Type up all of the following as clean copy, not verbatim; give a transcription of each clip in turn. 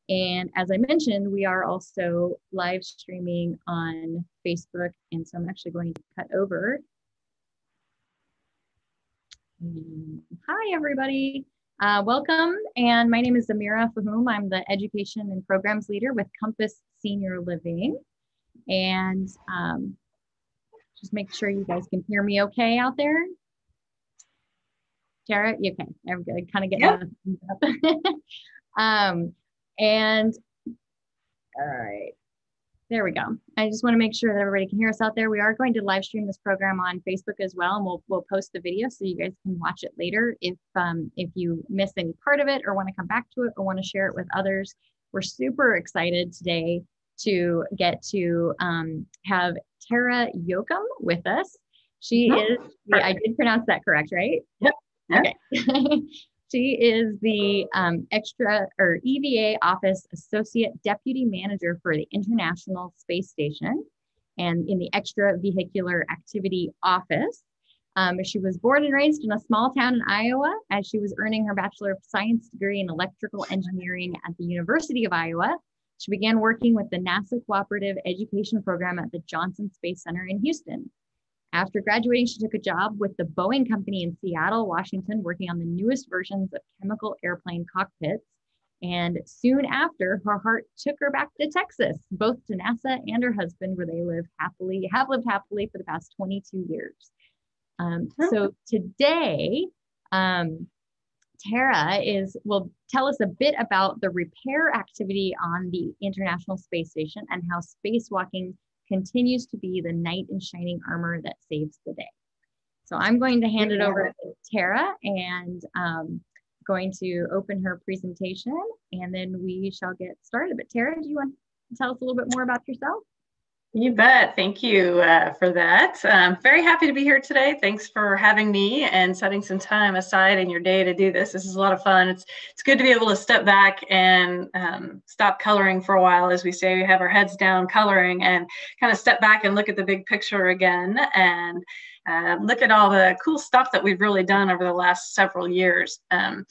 And as I mentioned, we are also live streaming on Facebook. And so I'm actually going to cut over. Hi, everybody. Welcome. And my name is Amira Fahum. I'm the Education and Programs Leader with Compass Senior Living. And just make sure you guys can hear me okay out there. Tara, you okay? I'm good. Kind of getting and all right, there we go. I just want to make sure that everybody can hear us out there. We are going to live stream this program on Facebook as well, and we'll post the video so you guys can watch it later. If you miss any part of it or want to come back to it or want to share it with others, we're super excited today to get to have Tara Joachim with us. She is I did pronounce that correct, right? Yep. Okay. She is the EVA Office Associate Deputy Manager for the International Space Station and in the Extravehicular Activity Office. She was born and raised in a small town in Iowa as she was earning her Bachelor of Science degree in Electrical Engineering at the University of Iowa. She began working with the NASA Cooperative Education Program at the Johnson Space Center in Houston. After graduating, she took a job with the Boeing Company in Seattle, Washington, working on the newest versions of chemical airplane cockpits. And soon after, her heart took her back to Texas, both to NASA and her husband, where they have lived happily for the past 22 years. So today, Tara will tell us a bit about the repair activity on the International Space Station and how spacewalking continues to be the knight in shining armor that saves the day. So I'm going to hand it over to Tara and going to open her presentation and then we shall get started. But Tara, do you want to tell us a little bit more about yourself? You bet. Thank you for that. I'm very happy to be here today. Thanks for having me and setting some time aside in your day to do this. This is a lot of fun. It's good to be able to step back and stop coloring for a while. As we say, we have our heads down coloring and kind of step back and look at the big picture again and look at all the cool stuff that we've really done over the last several years. I'll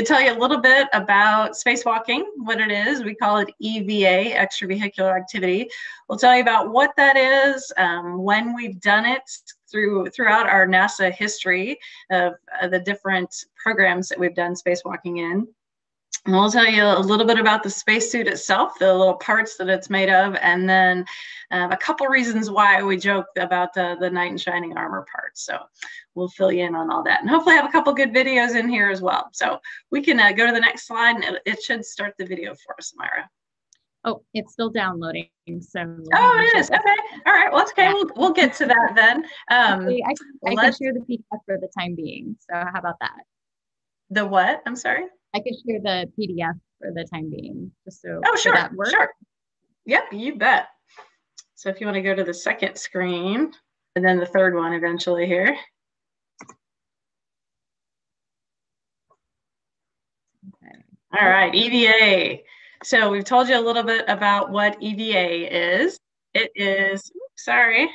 tell you a little bit about spacewalking, what it is. We call it EVA, extravehicular activity. We'll tell you about what that is, when we've done it throughout our NASA history of the different programs that we've done spacewalking in. And we'll tell you a little bit about the spacesuit itself, the little parts that it's made of, and then a couple reasons why we joke about the knight in shining armor part. So we'll fill you in on all that. And hopefully have a couple good videos in here as well. So we can go to the next slide, and it should start the video for us, Myra. Oh, it's still downloading. So it is. Okay. All right. Well, it's okay. We'll get to that then. I can share the PDF for the time being. So how about that? The what? I'm sorry? I can share the PDF for the time being, just so sure, that works. Sure. Yep, you bet. So if you want to go to the second screen and then the third one eventually here. Okay. All right, EVA. So we've told you a little bit about what EVA is. It is, sorry,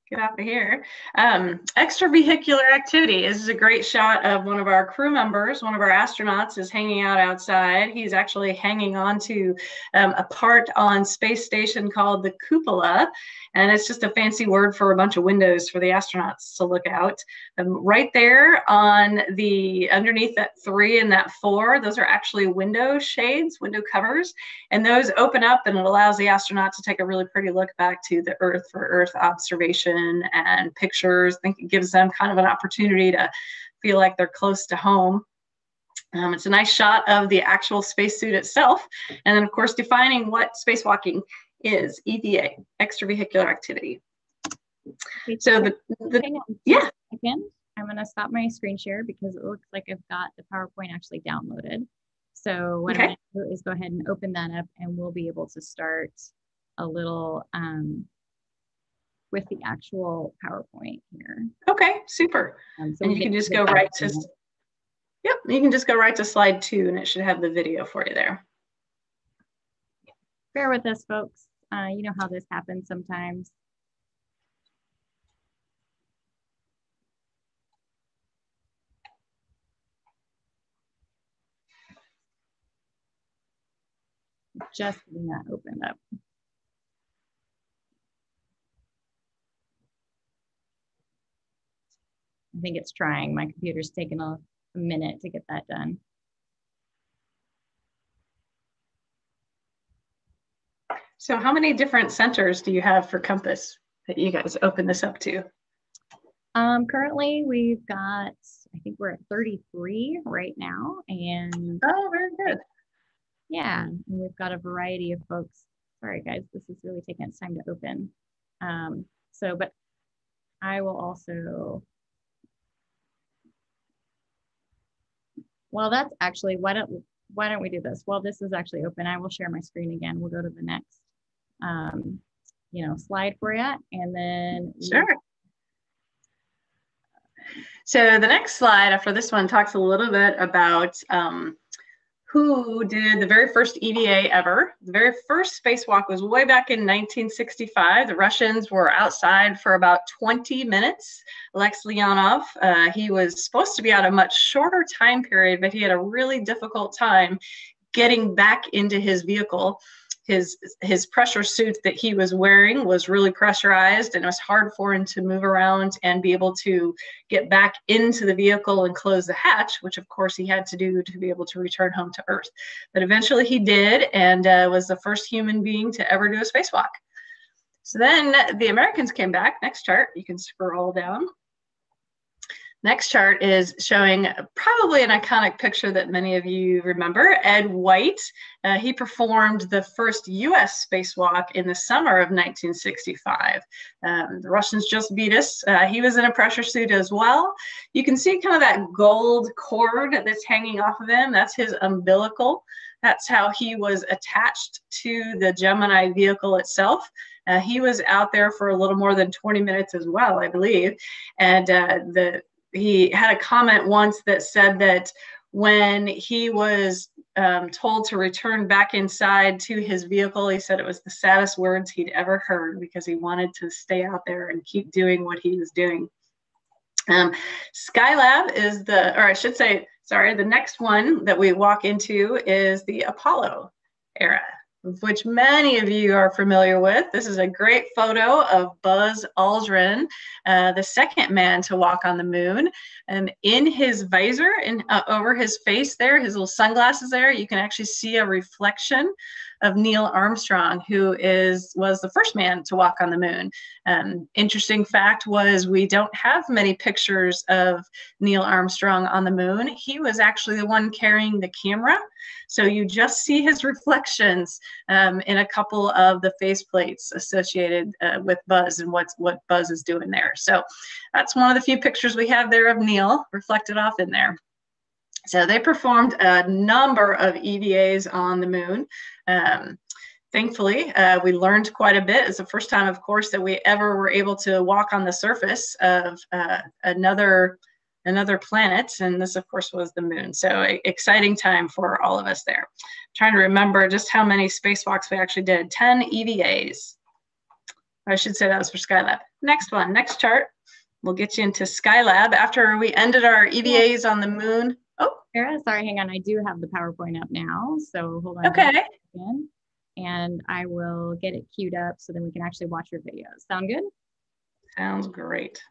get off of here. Extravehicular activity. This is a great shot of one of our crew members. One of our astronauts is hanging out outside. He's actually hanging on to a part on space station called the cupola. And it's just a fancy word for a bunch of windows for the astronauts to look out. Right there on underneath that 3 and that 4, those are actually window shades, window covers. And those open up and it allows the astronaut to take a really pretty look back to the Earth for Earth observation and pictures. I think it gives them kind of an opportunity to feel like they're close to home. It's a nice shot of the actual spacesuit itself. And then, of course, defining what spacewalking is, EVA, extravehicular activity. So yeah. Again, I'm going to stop my screen share because it looks like I've got the PowerPoint actually downloaded. So what I'm going to do is go ahead and open that up and we'll be able to start a little with the actual PowerPoint here. Okay, super. So and you can just go right to, you can just go right to slide 2 and it should have the video for you there. Bear with us, folks. You know how this happens sometimes. Just getting that opened up. I think it's trying. My computer's taking a minute to get that done. So how many different centers do you have for Compass that you guys open this up to? Currently we've got, I think we're at 33 right now. And oh, very good. Yeah, and we've got a variety of folks. Sorry guys, this is really taking its time to open. But I will also, well, that's actually, why don't we do this? Well, this is actually open. I will share my screen again. We'll go to the next, slide for you. And then. Sure. So the next slide after this one talks a little bit about who did the very first EVA ever. The very first spacewalk was way back in 1965. The Russians were outside for about 20 minutes. Alex Leonov, he was supposed to be out a much shorter time period, but he had a really difficult time getting back into his vehicle. His pressure suit that he was wearing was really pressurized, and it was hard for him to move around and be able to get back into the vehicle and close the hatch, which of course he had to do to be able to return home to Earth. But eventually he did, and was the first human being to ever do a spacewalk. So then the Americans came back. Next chart, you can scroll down. Next chart is showing probably an iconic picture that many of you remember, Ed White. He performed the first US spacewalk in the summer of 1965. The Russians just beat us. He was in a pressure suit as well. You can see kind of that gold cord that's hanging off of him. That's his umbilical. That's how he was attached to the Gemini vehicle itself. He was out there for a little more than 20 minutes as well, I believe. And he had a comment once that said that when he was told to return back inside to his vehicle, he said it was the saddest words he'd ever heard because he wanted to stay out there and keep doing what he was doing. Skylab is the next one that we walk into is the Apollo era, which many of you are familiar with. This is a great photo of Buzz Aldrin, the second man to walk on the moon. And in his visor and over his face there, his little sunglasses there, you can actually see a reflection of Neil Armstrong, who was the first man to walk on the moon. Interesting fact was we don't have many pictures of Neil Armstrong on the moon. He was actually the one carrying the camera. So you just see his reflections in a couple of the faceplates associated with Buzz and what Buzz is doing there. So that's one of the few pictures we have there of Neil reflected off in there. So they performed a number of EVAs on the moon. Thankfully, we learned quite a bit. It's the first time, of course, that we ever were able to walk on the surface of another planet, and this, of course, was the moon. So exciting time for all of us there. I'm trying to remember just how many spacewalks we actually did. 10 EVAs. I should say that was for Skylab. Next one, next chart. We'll get you into Skylab. After we ended our EVAs on the moon. Oh, Sarah, sorry, hang on. I do have the PowerPoint up now, so hold on. Okay. And I will get it queued up so then we can actually watch your videos. Sound good? Sounds great.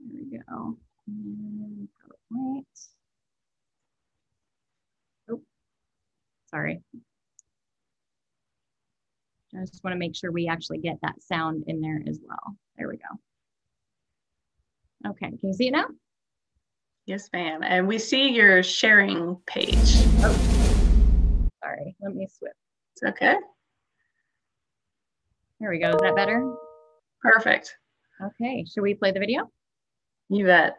There we go. And PowerPoint. Oh, sorry. I just want to make sure we actually get that sound in there as well. There we go. Okay, can you see it now? Yes, ma'am. And we see your sharing page. Oh, sorry. Let me switch. It's okay. There we go. Is that better? Perfect. Okay, should we play the video? You bet.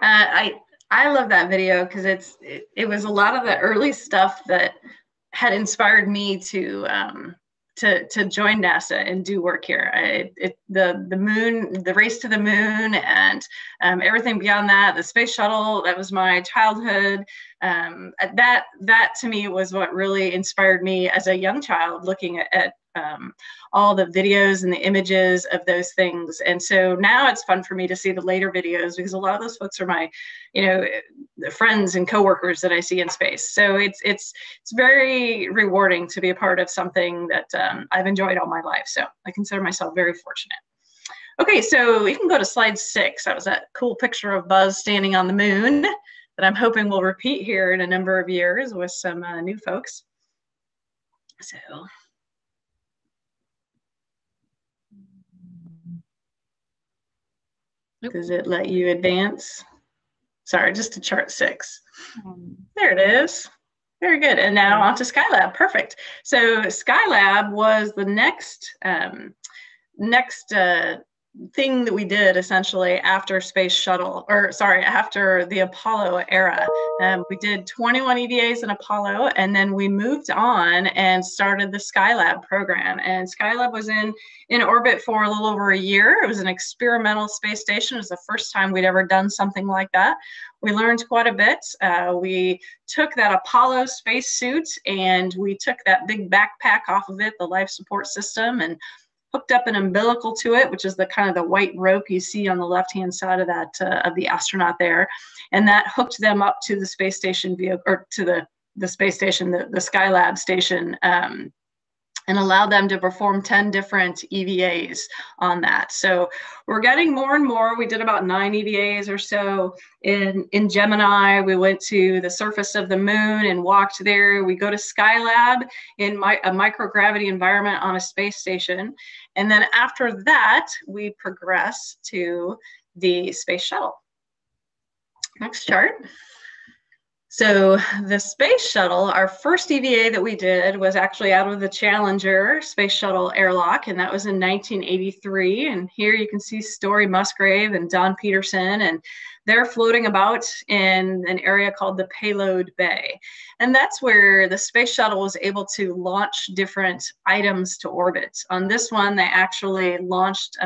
I love that video because it was a lot of the early stuff that had inspired me to join NASA and do work here. The moon, the race to the moon, and everything beyond that, the space shuttle, that was my childhood. That to me was what really inspired me as a young child, looking at all the videos and the images of those things. And so now it's fun for me to see the later videos, because a lot of those folks are my, friends and coworkers that I see in space. So it's very rewarding to be a part of something that I've enjoyed all my life. So I consider myself very fortunate. Okay, so you can go to slide 6. That was that cool picture of Buzz standing on the moon that I'm hoping will repeat here in a number of years with some new folks. So. Does it let you advance? Sorry, just to chart 6. There it is. Very good. And now on to Skylab. Perfect. So Skylab was the next thing that we did essentially after space shuttle, after the Apollo era. We did 21 EVAs in Apollo, and then we moved on and started the Skylab program. And Skylab was in orbit for a little over a year. It was an experimental space station. It was the first time we'd ever done something like that. We learned quite a bit. We took that Apollo spacesuit and we took that big backpack off of it, the life support system, and hooked up an umbilical to it, which is the kind of the white rope you see on the left-hand side of that of the astronaut there, and that hooked them up to the space station vehicle, or to the space station, the Skylab station, and allowed them to perform 10 different EVAs on that. So we're getting more and more. We did about 9 EVAs or so in Gemini. We went to the surface of the moon and walked there. We go to Skylab in a microgravity environment on a space station. And then after that, we progress to the space shuttle. Next chart. So the space shuttle, our first EVA that we did was actually out of the Challenger space shuttle airlock, and that was in 1983. And here you can see Story Musgrave and Don Peterson, and they're floating about in an area called the Payload Bay. And that's where the space shuttle was able to launch different items to orbit. On this one, they actually launched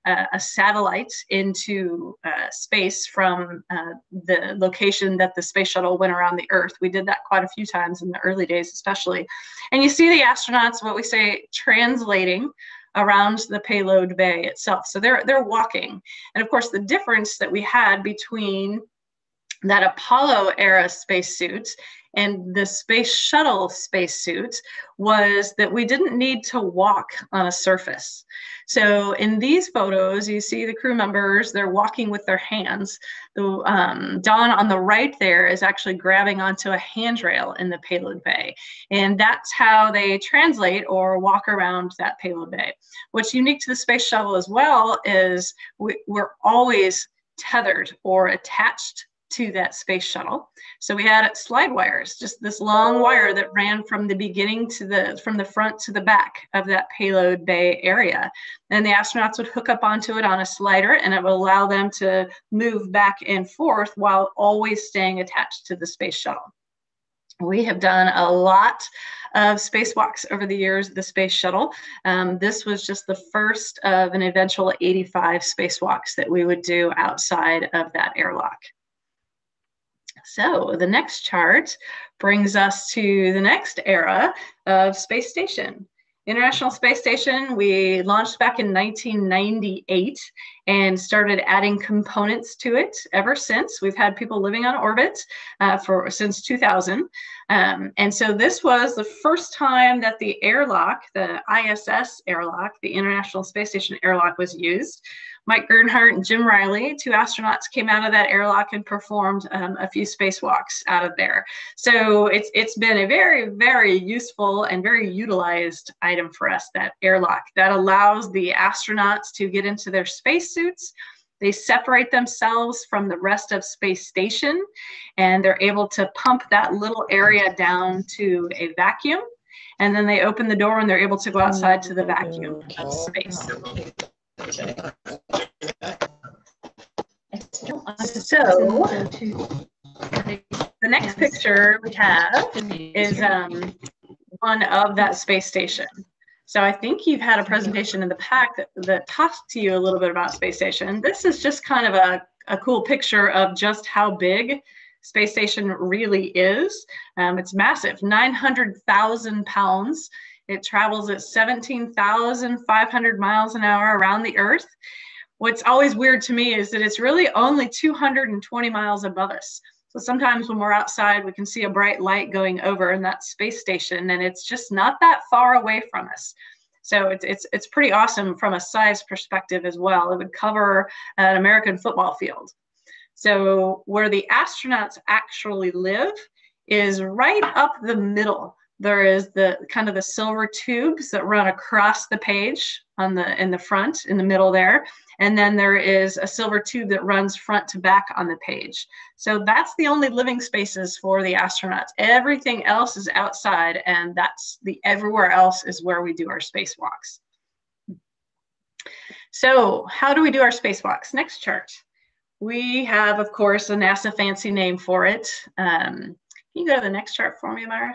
a satellite into space from the location that the space shuttle went around the Earth. We did that quite a few times in the early days, especially. And you see the astronauts, what we say, translating around the payload bay itself. So they're walking. And of course, the difference that we had between that Apollo era spacesuit and the space shuttle spacesuit was that we didn't need to walk on a surface. So in these photos, you see the crew members, they're walking with their hands. Don on the right there is actually grabbing onto a handrail in the payload bay. And that's how they translate or walk around that payload bay. What's unique to the space shuttle as well is we're always tethered or attached to that space shuttle. So we had slide wires, just this long wire that ran from the beginning from the front to the back of that payload bay area. And the astronauts would hook up onto it on a slider, and it would allow them to move back and forth while always staying attached to the space shuttle. We have done a lot of spacewalks over the years of the space shuttle. This was just the first of an eventual 85 spacewalks that we would do outside of that airlock. So the next chart brings us to the next era of space station. International Space Station, we launched back in 1998 and started adding components to it ever since. We've had people living on orbit since 2000. And so this was the first time that the airlock, the ISS airlock, the International Space Station airlock, was used. Mike Gernhardt and Jim Riley, 2 astronauts, came out of that airlock and performed a few spacewalks out of there. So it's been a very, very useful and very utilized item for us, that airlock. That allows the astronauts to get into their spacesuits. They separate themselves from the rest of space station, and they're able to pump that little area down to a vacuum. And then they open the door and they're able to go outside to the vacuum of space. I still So the next picture we have is one of that space station. So I think you've had a presentation in the pack that talks to you a little bit about space station. This is just kind of a cool picture of just how big space station really is. It's massive, 900,000 pounds. It travels at 17,500 miles an hour around the Earth. What's always weird to me is that it's really only 220 miles above us. So sometimes when we're outside, we can see a bright light going over in that space station, and it's just not that far away from us. So it's pretty awesome from a size perspective as well. It would cover an American football field. So where the astronauts actually live is right up the middle. There is the kind of the silver tubes that run across the page in the front, in the middle there. And then there is a silver tube that runs front to back on the page. So that's the only living spaces for the astronauts. Everything else is outside, and everywhere else is where we do our spacewalks. So how do we do our spacewalks? Next chart. We have, of course, a NASA fancy name for it. Can you go to the next chart for me, Myra?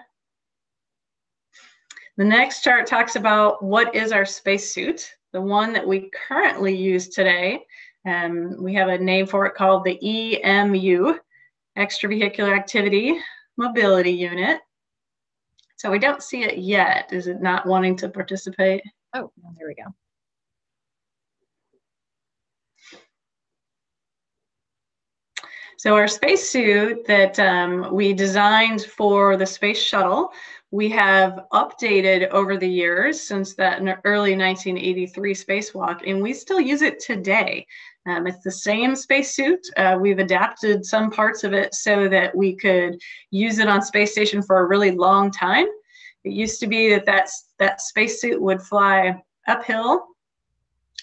The next chart talks about what is our spacesuit, the one that we currently use today. We have a name for it called the EMU, Extravehicular Activity Mobility Unit. So we don't see it yet. Is it not wanting to participate? Oh, there we go. So our spacesuit that we designed for the space shuttle, we have updated over the years since that early 1983 spacewalk, and we still use it today. It's the same spacesuit. We've adapted some parts of it so that we could use it on space station for a really long time. It used to be that spacesuit would fly uphill.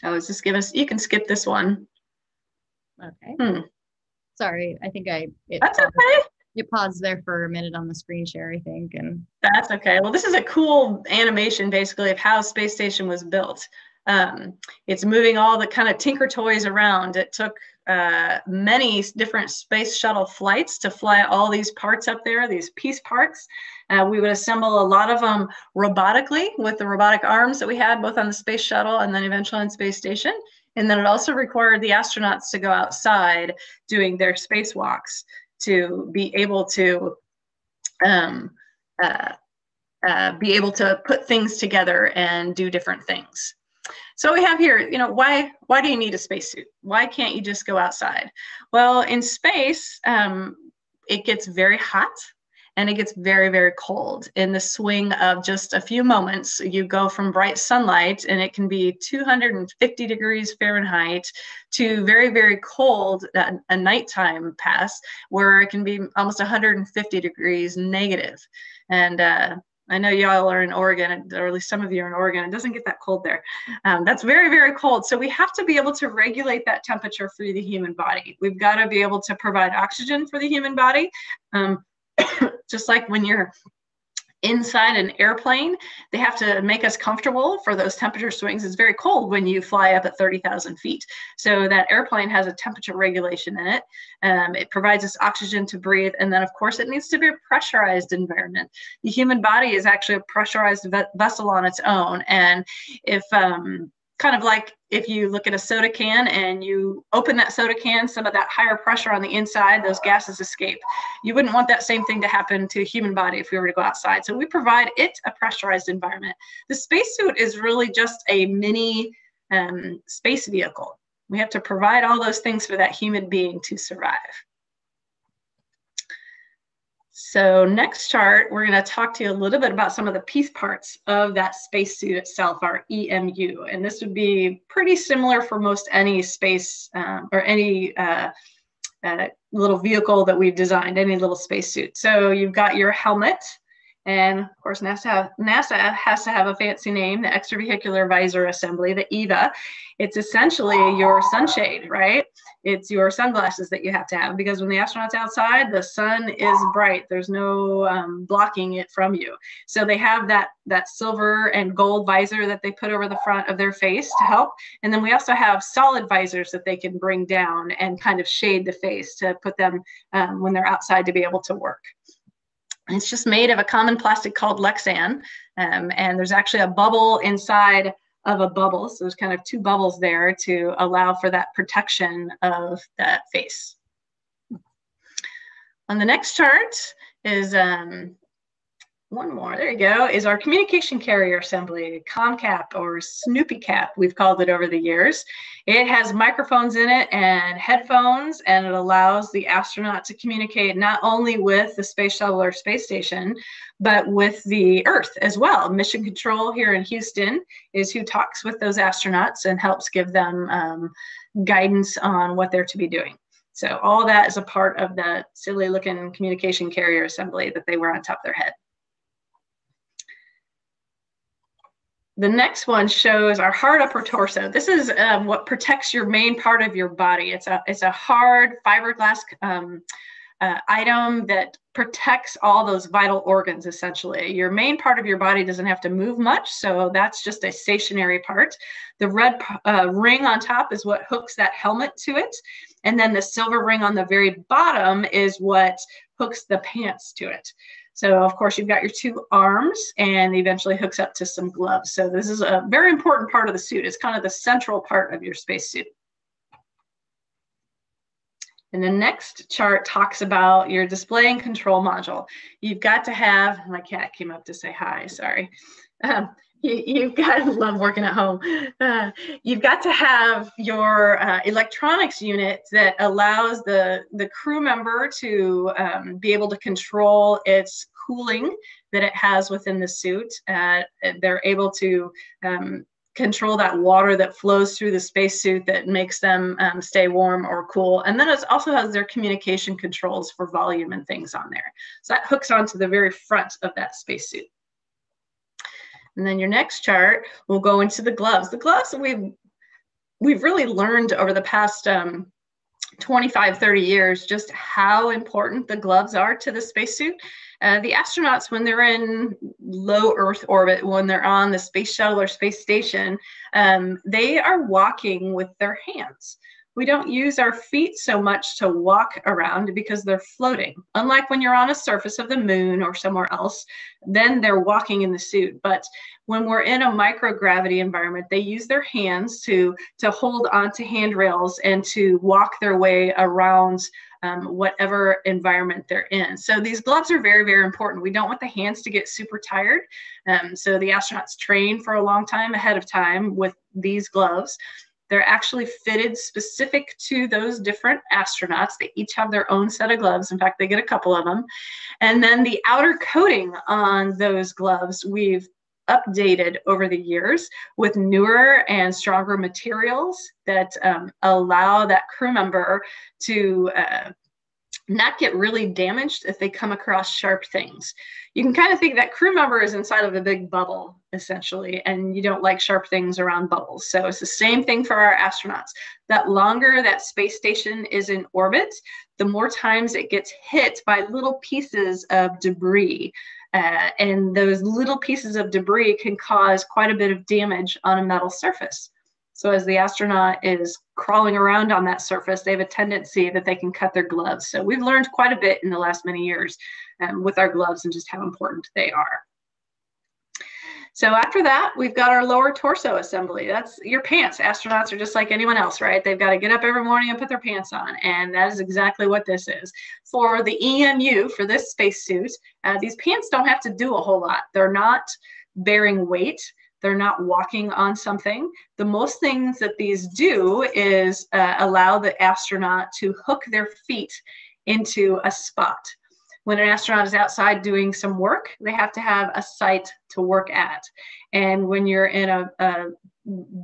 I was just giving us, you can skip this one. Okay. Sorry, I think That's okay. It paused there for a minute on the screen share, I think. And that's okay. Well, this is a cool animation basically of how space station was built. It's moving all the kind of tinker toys around. It took many different space shuttle flights to fly all these parts up there, these piece parts. We would assemble a lot of them robotically with the robotic arms that we had both on the space shuttle and then eventually on space station. And then it also required the astronauts to go outside doing their spacewalks to be able to put things together and do different things. So we have here, you know, why do you need a spacesuit? Why can't you just go outside? Well, in space, it gets very hot and it gets very, very cold. In the swing of just a few moments, you go from bright sunlight, and it can be 250 degrees Fahrenheit, to very, very cold, a nighttime pass, where it can be almost 150 degrees negative. And I know y'all are in Oregon, or at least some of you are in Oregon. It doesn't get that cold there. That's very, very cold. So we have to be able to regulate that temperature for the human body. We've got to be able to provide oxygen for the human body. Just like when you're inside an airplane, they have to make us comfortable for those temperature swings. It's very cold when you fly up at 30,000 feet. So that airplane has a temperature regulation in it. It provides us oxygen to breathe. And then, of course, it needs to be a pressurized environment. The human body is actually a pressurized vessel on its own. And if kind of like if you look at a soda can and you open that soda can, some of that higher pressure on the inside, those gases escape. You wouldn't want that same thing to happen to a human body if we were to go outside. So we provide it a pressurized environment. The spacesuit is really just a mini space vehicle. We have to provide all those things for that human being to survive. So next chart, we're going to talk to you a little bit about some of the piece parts of that spacesuit itself, our EMU. And this would be pretty similar for most any space or any little vehicle that we've designed, any little spacesuit. So you've got your helmet. And of course, NASA has to have a fancy name, the Extravehicular Visor Assembly, the EVA. It's essentially your sunshade, right? it's your sunglasses that you have to have, because when the astronaut's outside, the sun is bright. There's no blocking it from you. So they have that silver and gold visor that they put over the front of their face to help. And then we also have solid visors that they can bring down and kind of shade the face to put them when they're outside to be able to work. It's just made of a common plastic called Lexan, and there's actually a bubble inside of a bubble. So there's kind of two bubbles there to allow for that protection of that face. On the next chart is one more, there you go, is our communication carrier assembly, ComCap or Snoopy Cap, we've called it over the years. It has microphones in it and headphones, and it allows the astronaut to communicate not only with the space shuttle or space station, but with the Earth as well. Mission Control here in Houston is who talks with those astronauts and helps give them guidance on what they're to be doing. So all that is a part of that silly looking communication carrier assembly that they wear on top of their head. The next one shows our hard upper torso. This is what protects your main part of your body. It's a hard fiberglass item that protects all those vital organs, essentially. Your main part of your body doesn't have to move much, so that's just a stationary part. The red ring on top is what hooks that helmet to it, and then the silver ring on the very bottom is what hooks the pants to it. So of course you've got your two arms, and eventually hooks up to some gloves. So this is a very important part of the suit. It's kind of the central part of your spacesuit. And the next chart talks about your display and control module. You've got to have, my cat came up to say hi, sorry. You've got, I love working at home. You've got to have your electronics unit that allows the crew member to be able to control its cooling that it has within the suit. They're able to control that water that flows through the spacesuit that makes them stay warm or cool. And then it also has their communication controls for volume and things on there. So that hooks onto the very front of that spacesuit. And then your next chart will go into the gloves. The gloves we've really learned over the past 25, 30 years just how important the gloves are to the spacesuit. The astronauts, when they're in low Earth orbit, when they're on the space shuttle or space station, they are walking with their hands. We don't use our feet so much to walk around because they're floating. Unlike when you're on a surface of the moon or somewhere else, then they're walking in the suit. But when we're in a microgravity environment, they use their hands to hold onto handrails and to walk their way around whatever environment they're in. So these gloves are very, very important. We don't want the hands to get super tired. So the astronauts train for a long time ahead of time with these gloves. They're actually fitted specific to those different astronauts. They each have their own set of gloves. In fact, they get a couple of them. And then the outer coating on those gloves, we've updated over the years with newer and stronger materials that allow that crew member to not get really damaged if they come across sharp things. You can kind of think that crew member is inside of a big bubble, essentially, and you don't like sharp things around bubbles. So it's the same thing for our astronauts. That longer that space station is in orbit, the more times it gets hit by little pieces of debris. And those little pieces of debris can cause quite a bit of damage on a metal surface. So as the astronaut is crawling around on that surface, they have a tendency that they can cut their gloves. So we've learned quite a bit in the last many years with our gloves and just how important they are. So after that, we've got our lower torso assembly. That's your pants. Astronauts are just like anyone else, right? They've got to get up every morning and put their pants on. And that is exactly what this is. For the EMU, for this spacesuit, these pants don't have to do a whole lot. They're not bearing weight. They're not walking on something. The most things that these do is allow the astronaut to hook their feet into a spot. When an astronaut is outside doing some work, they have to have a site to work at. And when you're in a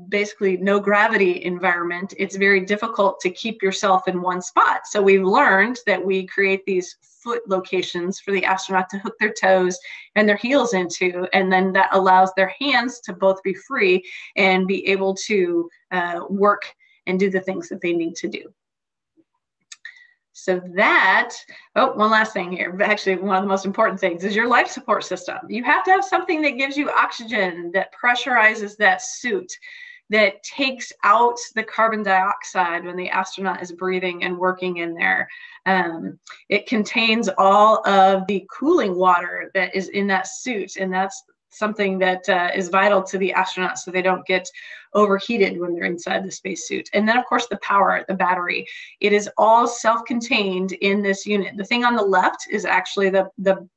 basically no gravity environment, it's very difficult to keep yourself in one spot. So we've learned that we create these foot locations for the astronaut to hook their toes and their heels into, and then that allows their hands to both be free and be able to work and do the things that they need to do. So that, oh, one last thing here, actually one of the most important things is your life support system. You have to have something that gives you oxygen, that pressurizes that suit, that takes out the carbon dioxide when the astronaut is breathing and working in there. It contains all of the cooling water that is in that suit, and that's something that is vital to the astronauts so they don't get overheated when they're inside the spacesuit. And then, of course, the power, the battery. It is all self-contained in this unit. The thing on the left is actually the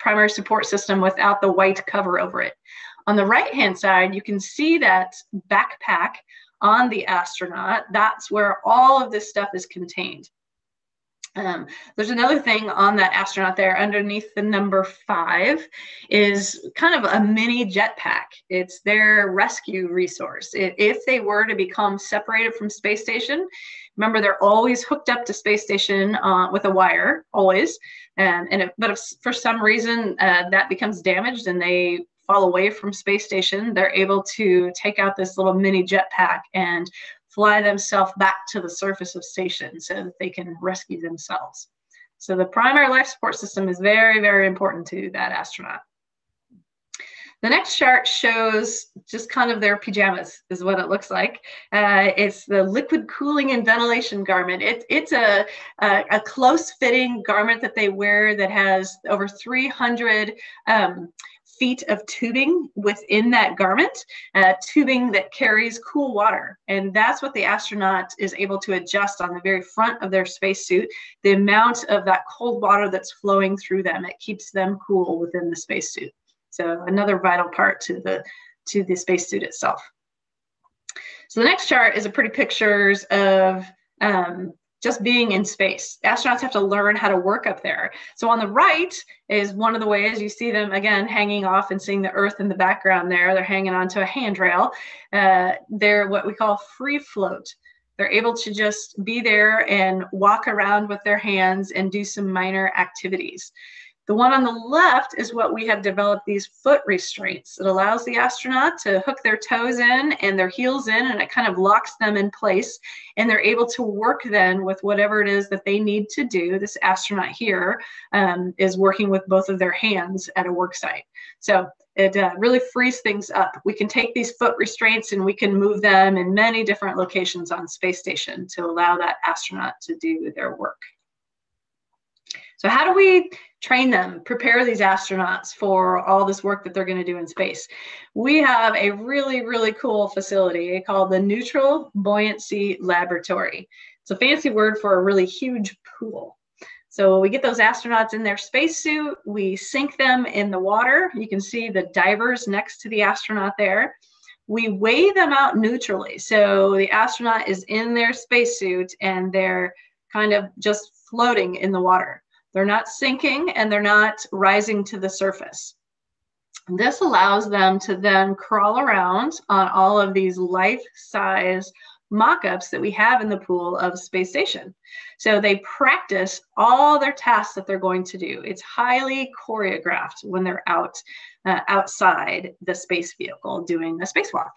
primary support system without the white cover over it. On the right-hand side, you can see that backpack on the astronaut. That's where all of this stuff is contained. There's another thing on that astronaut there underneath the number 5 is kind of a mini jetpack. It's their rescue resource. If they were to become separated from space station, remember they're always hooked up to space station with a wire, always. But if for some reason that becomes damaged and they fall away from space station, they're able to take out this little mini jetpack and fly themselves back to the surface of station so that they can rescue themselves. So the primary life support system is very, very important to that astronaut. The next chart shows just kind of their pajamas is what it looks like. It's the liquid cooling and ventilation garment. It's a close fitting garment that they wear that has over 300 feet of tubing within that garment, tubing that carries cool water. And that's what the astronaut is able to adjust on the very front of their spacesuit, the amount of that cold water that's flowing through them. It keeps them cool within the spacesuit. So another vital part to the spacesuit itself. So the next chart is a pretty pictures of just being in space. Astronauts have to learn how to work up there. So on the right is one of the ways you see them, again, hanging off and seeing the Earth in the background there. They're hanging onto a handrail. They're what we call free float. They're able to just be there and walk around with their hands and do some minor activities. The one on the left is what we have developed, these foot restraints. It allows the astronaut to hook their toes in and their heels in, and it kind of locks them in place. And they're able to work then with whatever it is that they need to do. This astronaut here is working with both of their hands at a work site. So it really frees things up. We can take these foot restraints and we can move them in many different locations on space station to allow that astronaut to do their work. So how do we train them, prepare these astronauts for all this work that they're going to do in space? We have a really, really cool facility called the Neutral Buoyancy Laboratory. It's a fancy word for a really huge pool. So we get those astronauts in their spacesuit, we sink them in the water. You can see the divers next to the astronaut there. We weigh them out neutrally. So the astronaut is in their spacesuit and they're kind of just floating in the water. They're not sinking and they're not rising to the surface. This allows them to then crawl around on all of these life-size mock-ups that we have in the pool of space station. So they practice all their tasks that they're going to do. It's highly choreographed when they're outside the space vehicle doing the spacewalk.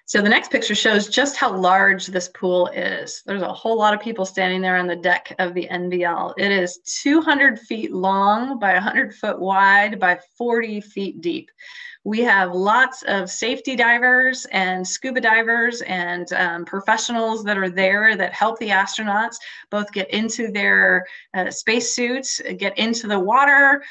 So the next picture shows just how large this pool is. There's a whole lot of people standing there on the deck of the NVL. It is 200 feet long by 100 foot wide by 40 feet deep. We have lots of safety divers and scuba divers and professionals that are there that help the astronauts both get into their spacesuits, get into the water,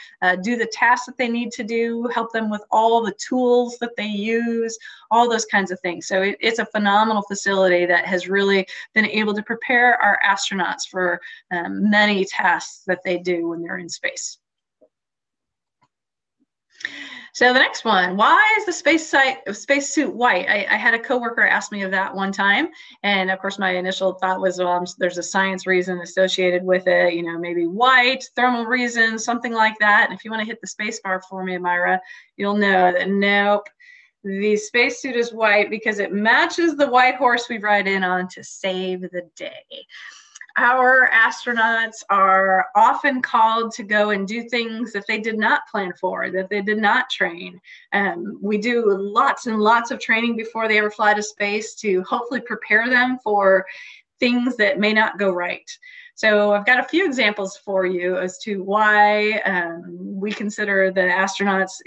do the tasks that they need to do, help them with all the tools that they use, all those kinds of things. So it's a phenomenal facility that has really been able to prepare our astronauts for many tasks that they do when they're in space. So the next one, why is the spacesuit white? I had a coworker ask me of that one time. And of course, my initial thought was, well, there's a science reason associated with it, you know, maybe white, thermal reasons, something like that. And if you want to hit the space bar for me, Myra, you'll know that nope, the spacesuit is white because it matches the white horse we ride in on to save the day. Our astronauts are often called to go and do things that they did not plan for, that they did not train. We do lots and lots of training before they ever fly to space to hopefully prepare them for things that may not go right. So I've got a few examples for you as to why we consider the astronauts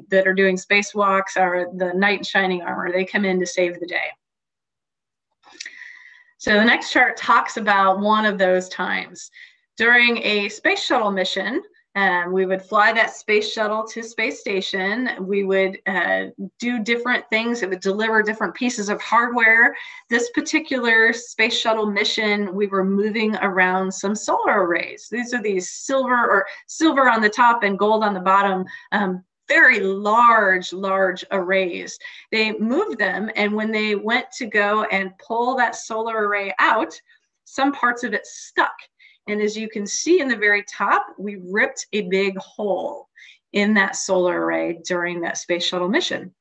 that are doing spacewalks are the knight in shining armor. They come in to save the day. So the next chart talks about one of those times. During a space shuttle mission, we would fly that space shuttle to space station. We would do different things. It would deliver different pieces of hardware. This particular space shuttle mission, we were moving around some solar arrays. These are these silver on the top and gold on the bottom, very large arrays. They moved them, and when they went to go and pull that solar array out, some parts of it stuck. And as you can see in the very top, we ripped a big hole in that solar array during that space shuttle mission.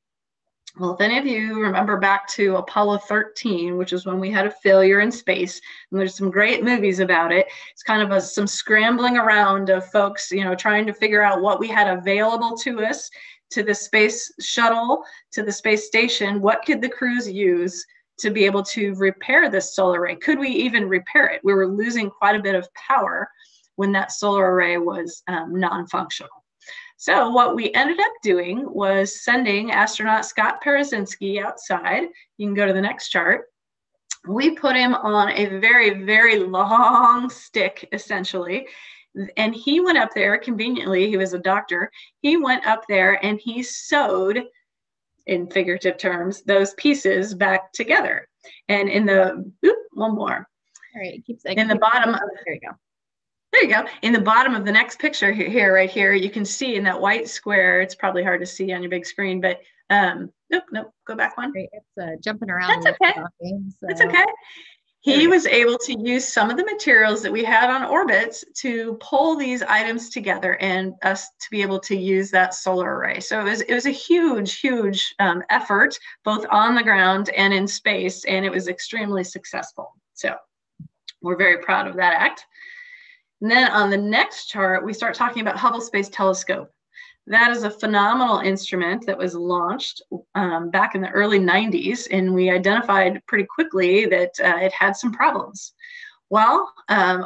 Well, if any of you remember back to Apollo 13, which is when we had a failure in space, and there's some great movies about it. It's kind of some scrambling around of folks, you know, trying to figure out what we had available to us, to the space shuttle, to the space station. What could the crews use to be able to repair this solar array? Could we even repair it? We were losing quite a bit of power when that solar array was non-functional. So what we ended up doing was sending astronaut Scott Parazynski outside. You can go to the next chart. We put him on a very long stick, essentially. And he went up there conveniently. He was a doctor. He went up there and he sewed, in figurative terms, those pieces back together. And in the, one more. All right, it keeps, in the bottom of, there you go. There you go. In the bottom of the next picture here, right here, you can see in that white square, it's probably hard to see on your big screen, but nope, go back one. Right, it's jumping around. That's okay. That's okay. He was able to use some of the materials that we had on orbits to pull these items together and us to be able to use that solar array. So it was a huge effort, both on the ground and in space, and it was extremely successful. So we're very proud of that act. And then on the next chart, we start talking about Hubble Space Telescope. That is a phenomenal instrument that was launched back in the early 90s, and we identified pretty quickly that it had some problems. Well,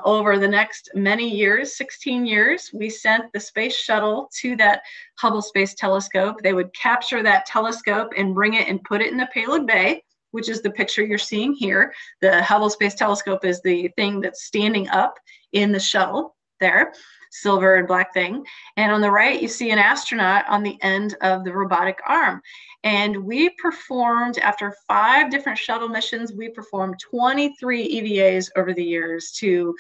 over the next many years, 16 years, we sent the space shuttle to that Hubble Space Telescope. They would capture that telescope and bring it and put it in the payload bay, which is the picture you're seeing here. The Hubble Space Telescope is the thing that's standing up in the shuttle there, silver and black thing. And on the right, you see an astronaut on the end of the robotic arm. And we performed, after 5 different shuttle missions, we performed 23 EVAs over the years to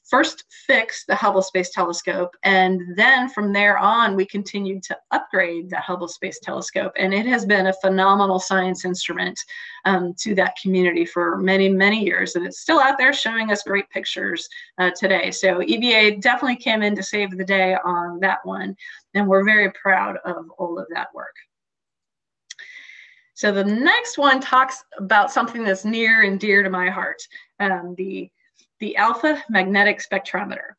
first fix the Hubble Space Telescope. And then from there on, we continued to upgrade the Hubble Space Telescope. And it has been a phenomenal science instrument to that community for many years. And it's still out there showing us great pictures today. So EVA definitely came in to save the day on that one. And we're very proud of all of that work. So the next one talks about something that's near and dear to my heart, the alpha magnetic spectrometer.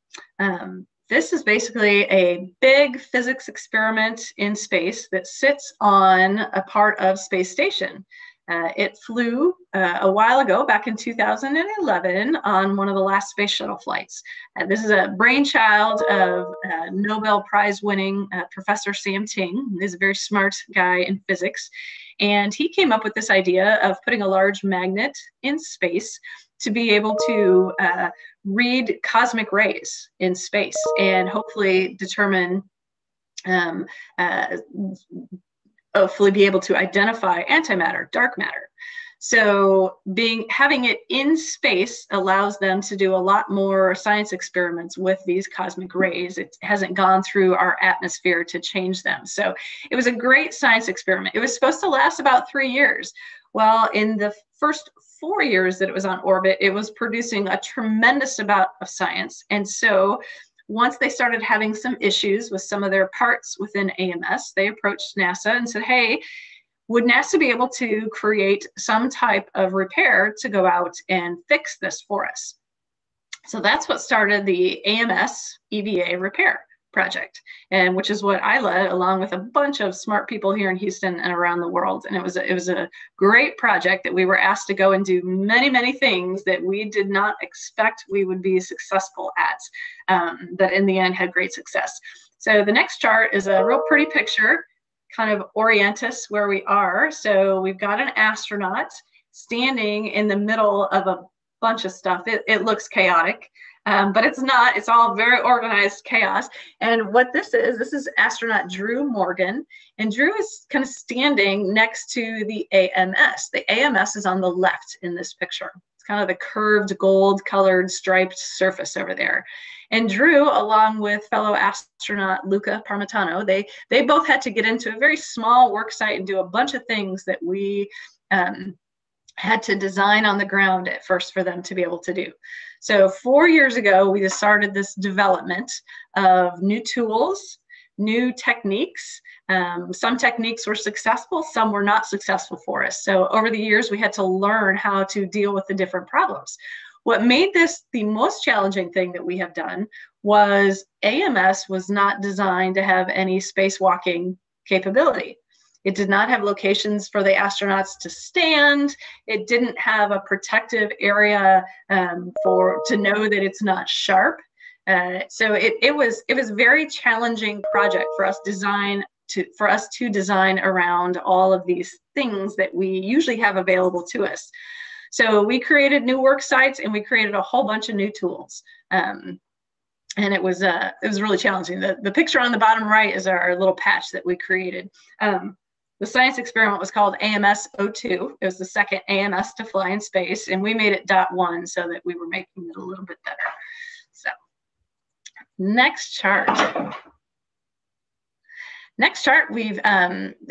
This is basically a big physics experiment in space that sits on a part of space station. It flew a while ago, back in 2011, on one of the last space shuttle flights. This is a brainchild of Nobel Prize winning Professor Sam Ting. He's a very smart guy in physics. And he came up with this idea of putting a large magnet in space to be able to read cosmic rays in space and hopefully determine, hopefully be able to identify antimatter, dark matter. So having it in space allows them to do a lot more science experiments with these cosmic rays. It hasn't gone through our atmosphere to change them. So it was a great science experiment. It was supposed to last about 3 years. Well, in the first 4 years that it was on orbit, it was producing a tremendous amount of science. And so once they started having some issues with some of their parts within AMS, they approached NASA and said, hey, would NASA be able to create some type of repair to go out and fix this for us? So that's what started the AMS EVA repair project, and which is what I led along with a bunch of smart people here in Houston and around the world. And it was a great project that we were asked to go and do many things that we did not expect we would be successful at, but in the end had great success. So the next chart is a real pretty picture, kind of orient us where we are. So we've got an astronaut standing in the middle of a bunch of stuff. It looks chaotic. But it's not, it's all very organized chaos. And what this is astronaut Drew Morgan. And Drew is kind of standing next to the AMS. The AMS is on the left in this picture. It's kind of the curved gold colored striped surface over there. And Drew, along with fellow astronaut Luca Parmitano, they both had to get into a very small work site and do a bunch of things that we had to design on the ground at first for them to be able to do. So 4 years ago, we just started this development of new tools, new techniques. Some techniques were successful, some were not successful for us. So over the years, we had to learn how to deal with the different problems. What made this the most challenging thing that we have done was AMS was not designed to have any spacewalking capability. It did not have locations for the astronauts to stand. It didn't have a protective area to know that it's not sharp. So it was a very challenging project for us to design around all of these things that we usually have available to us. So we created new work sites and we created a whole bunch of new tools. And it was really challenging. The picture on the bottom right is our little patch that we created. The science experiment was called AMS-02. It was the second AMS to fly in space, and we made it .1 so that we were making it a little bit better. So, next chart. Next chart, we've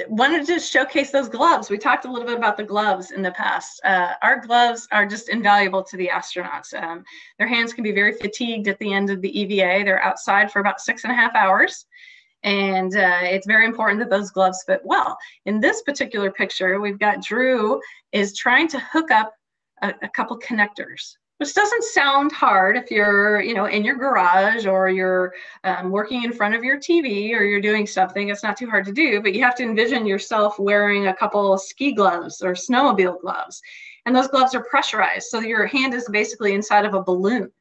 wanted to showcase those gloves. We talked a little bit about the gloves in the past. Our gloves are just invaluable to the astronauts. Their hands can be very fatigued at the end of the EVA. They're outside for about 6.5 hours. And it's very important that those gloves fit well. In this particular picture, we've got Drew is trying to hook up a couple connectors, which doesn't sound hard if you're, in your garage or you're working in front of your TV or you're doing something. It's not too hard to do, but you have to envision yourself wearing a couple ski gloves or snowmobile gloves. And those gloves are pressurized, so your hand is basically inside of a balloon.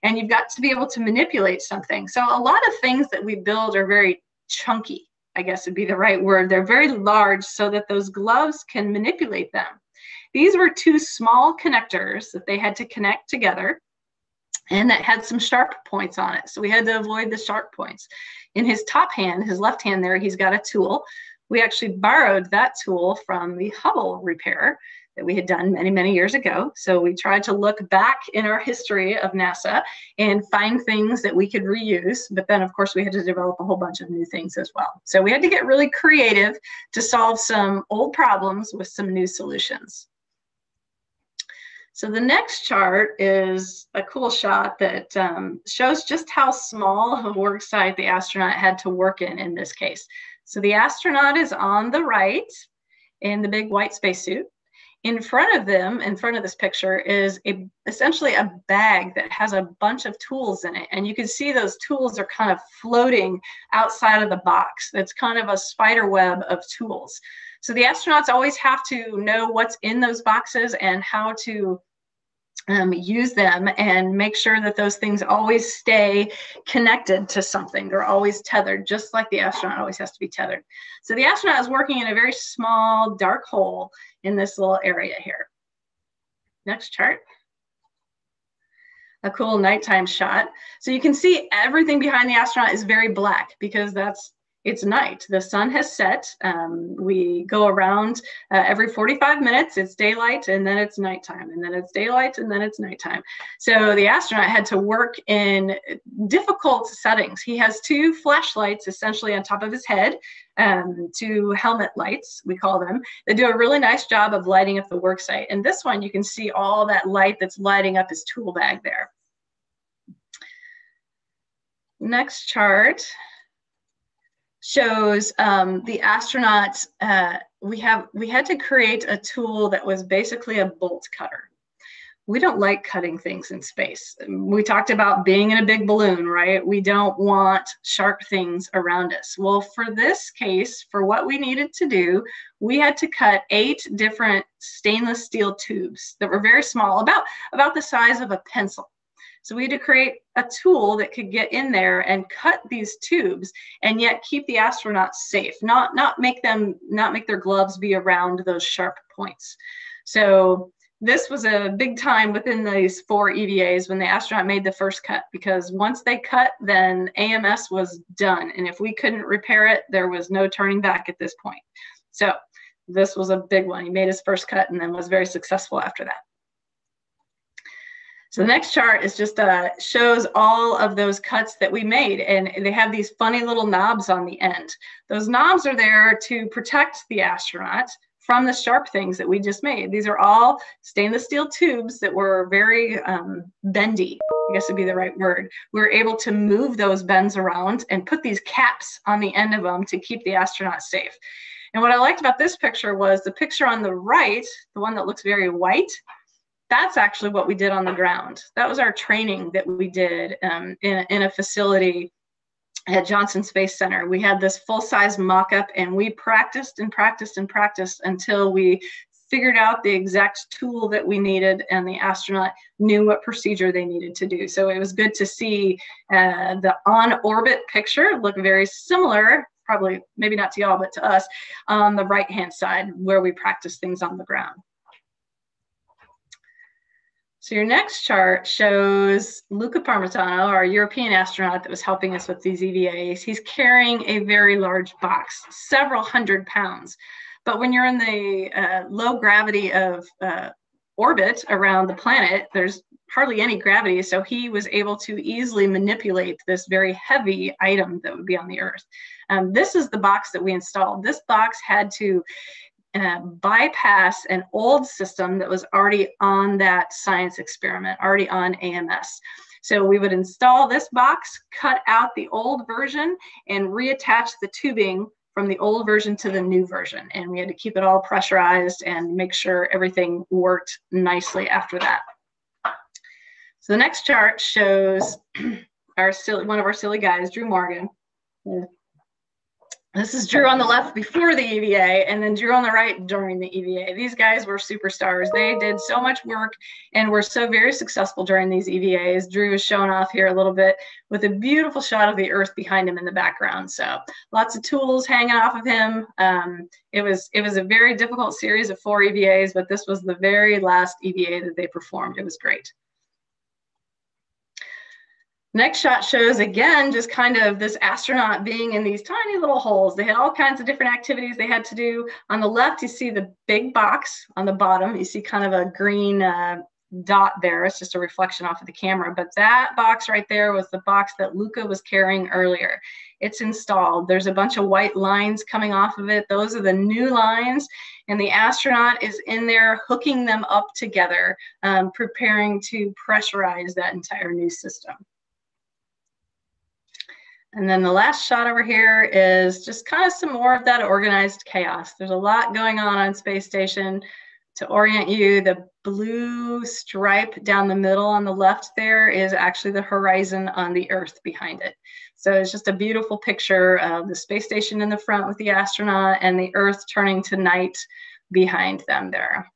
And you've got to be able to manipulate something. So a lot of things that we build are very chunky, I guess would be the right word. They're very large so that those gloves can manipulate them. These were two small connectors that they had to connect together and that had some sharp points on it. So we had to avoid the sharp points. In his top hand, his left hand there, he's got a tool. We actually borrowed that tool from the Hubble repair that we had done many years ago. So we tried to look back in our history of NASA and find things that we could reuse. But then, of course, we had to develop a whole bunch of new things as well. So we had to get really creative to solve some old problems with some new solutions. So the next chart is a cool shot that shows just how small of a work site the astronaut had to work in this case. So the astronaut is on the right in the big white spacesuit. In front of them, in front of this picture, is essentially a bag that has a bunch of tools in it. And you can see those tools are kind of floating outside of the box. That's kind of a spider web of tools. So the astronauts always have to know what's in those boxes and how to use them and make sure that those things always stay connected to something. They're always tethered, just like the astronaut always has to be tethered. So the astronaut is working in a very small, dark hole in this little area here. Next chart. A cool nighttime shot. So you can see everything behind the astronaut is very black because it's night. The sun has set. We go around every 45 minutes. It's daylight and then it's nighttime, and then it's daylight and then it's nighttime. So the astronaut had to work in difficult settings. He has two flashlights essentially on top of his head, two helmet lights, we call them. They do a really nice job of lighting up the work site. And this one, you can see all that light that's lighting up his tool bag there. Next chart shows the astronauts. We had to create a tool that was basically a bolt cutter. we don't like cutting things in space. We talked about being in a big balloon, right? We don't want sharp things around us. Well, for this case, for what we needed to do, we had to cut 8 different stainless steel tubes that were very small, about the size of a pencil. So we had to create a tool that could get in there and cut these tubes and yet keep the astronauts safe, not make their gloves be around those sharp points. So this was a big time within these 4 EVAs when the astronaut made the first cut, because once they cut, then AMS was done. And if we couldn't repair it, there was no turning back at this point. So this was a big one. He made his first cut and then was very successful after that. So the next chart is just shows all of those cuts that we made, and they have these funny little knobs on the end. Those knobs are there to protect the astronaut from the sharp things that we just made. These are all stainless steel tubes that were very bendy, I guess would be the right word. We were able to move those bends around and put these caps on the end of them to keep the astronaut safe. And what I liked about this picture was the picture on the right, the one that looks very white, that's actually what we did on the ground. That was our training that we did in a facility at Johnson Space Center. We had this full-size mock-up, and we practiced and practiced and practiced until we figured out the exact tool that we needed, and the astronaut knew what procedure they needed to do. So it was good to see the on-orbit picture look very similar, probably maybe not to y'all, but to us, on the right-hand side where we practice things on the ground. So your next chart shows Luca Parmitano, our European astronaut that was helping us with these EVAs. He's carrying a very large box, several hundred pounds. But when you're in the low gravity of orbit around the planet, there's hardly any gravity. So he was able to easily manipulate this very heavy item that would be on the Earth. This is the box that we installed. This box had to bypass an old system that was already on that science experiment, already on AMS. So we would install this box, cut out the old version, and reattach the tubing from the old version to the new version. And we had to keep it all pressurized and make sure everything worked nicely after that. So the next chart shows one of our silly guys, Drew Morgan. This is Drew on the left before the EVA, and then Drew on the right during the EVA. These guys were superstars. They did so much work and were so very successful during these EVAs. Drew is shown off here a little bit with a beautiful shot of the Earth behind him in the background. So lots of tools hanging off of him. It was a very difficult series of 4 EVAs, but this was the very last EVA that they performed. It was great. Next shot shows, again, just kind of this astronaut being in these tiny little holes. They had all kinds of different activities they had to do. On the left, you see the big box. On the bottom, you see kind of a green dot there. It's just a reflection off of the camera. But that box right there was the box that Luca was carrying earlier. It's installed. There's a bunch of white lines coming off of it. Those are the new lines. And the astronaut is in there hooking them up together, preparing to pressurize that entire new system. And then the last shot over here is just kind of some more of that organized chaos. There's a lot going on Space Station. To orient you, the blue stripe down the middle on the left there is actually the horizon on the Earth behind it. So it's just a beautiful picture of the space station in the front with the astronaut and the Earth turning to night behind them there.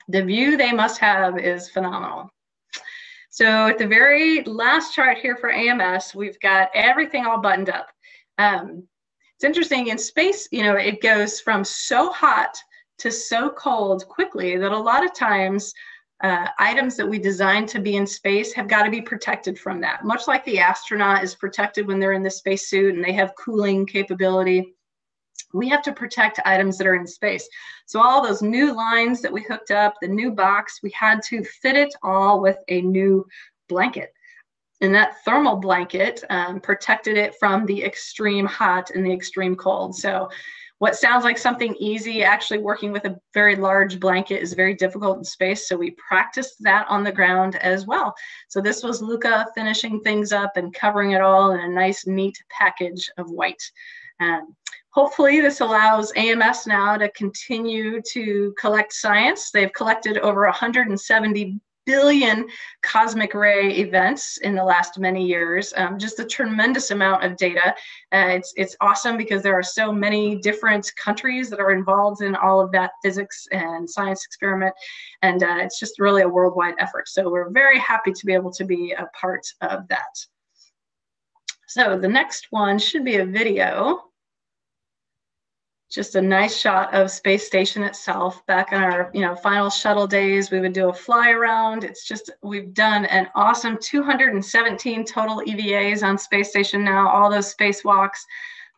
The view they must have is phenomenal. So at the very last chart here for AMS, we've got everything all buttoned up. It's interesting in space, you know, it goes from so hot to so cold quickly that a lot of times items that we designed to be in space have got to be protected from that. Much like the astronaut is protected when they're in the spacesuit and they have cooling capability, we have to protect items that are in space. So all those new lines that we hooked up, the new box, we had to fit it all with a new blanket. And that thermal blanket protected it from the extreme hot and the extreme cold. So what sounds like something easy, actually working with a very large blanket is very difficult in space. So we practiced that on the ground as well. So this was Luca finishing things up and covering it all in a nice, neat package of white. Hopefully this allows AMS now to continue to collect science. They've collected over 170 billion cosmic ray events in the last many years, just a tremendous amount of data. It's awesome because there are so many different countries that are involved in all of that physics and science experiment, and it's just really a worldwide effort. So we're very happy to be able to be a part of that. So the next one should be a video. Just a nice shot of space station itself. Back in our final shuttle days, we would do a fly around. It's just, we've done an awesome 217 total EVAs on space station now, all those spacewalks.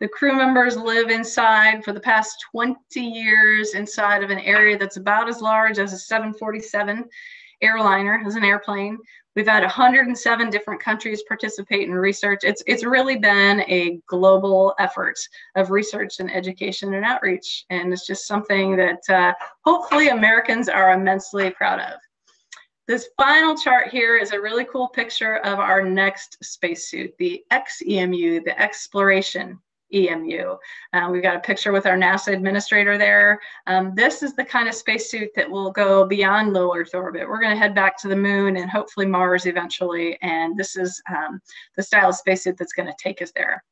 The crew members live inside for the past 20 years inside of an area that's about as large as a 747 airliner, as an airplane. We've had 107 different countries participate in research. It's really been a global effort of research and education and outreach. And it's just something that hopefully Americans are immensely proud of. This final chart here is a really cool picture of our next spacesuit, the XEMU, the Exploration EMU. We've got a picture with our NASA administrator there. This is the kind of spacesuit that will go beyond low Earth orbit. We're going to head back to the moon and hopefully Mars eventually. And this is the style of spacesuit that's going to take us there.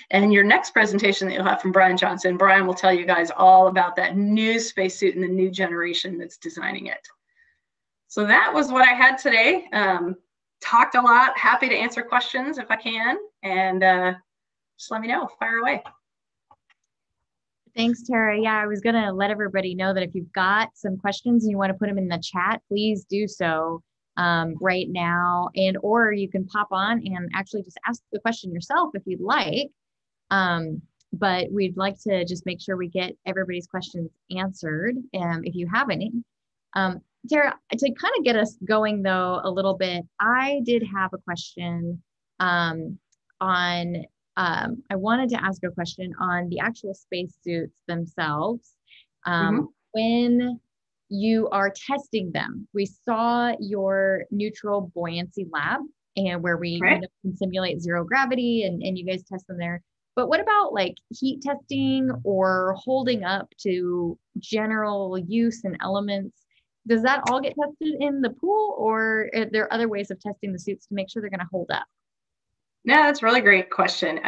And your next presentation that you'll have from Brian Johnson, Brian will tell you guys all about that new spacesuit and the new generation that's designing it. So that was what I had today. Talked a lot, happy to answer questions if I can. And just let me know, fire away. Thanks, Tara. Yeah, I was going to let everybody know that if you've got some questions and you want to put them in the chat, please do so right now. And or you can pop on and actually just ask the question yourself if you'd like. But we'd like to just make sure we get everybody's questions answered if you have any. Tara, to kind of get us going though a little bit, I did have a question I wanted to ask a question on the actual spacesuits themselves. When you are testing them, we saw your neutral buoyancy lab and where we can simulate zero gravity and you guys test them there. But what about like heat testing or holding up to general use and elements? Does that all get tested in the pool, or are there other ways of testing the suits to make sure they're going to hold up? No, that's a really great question.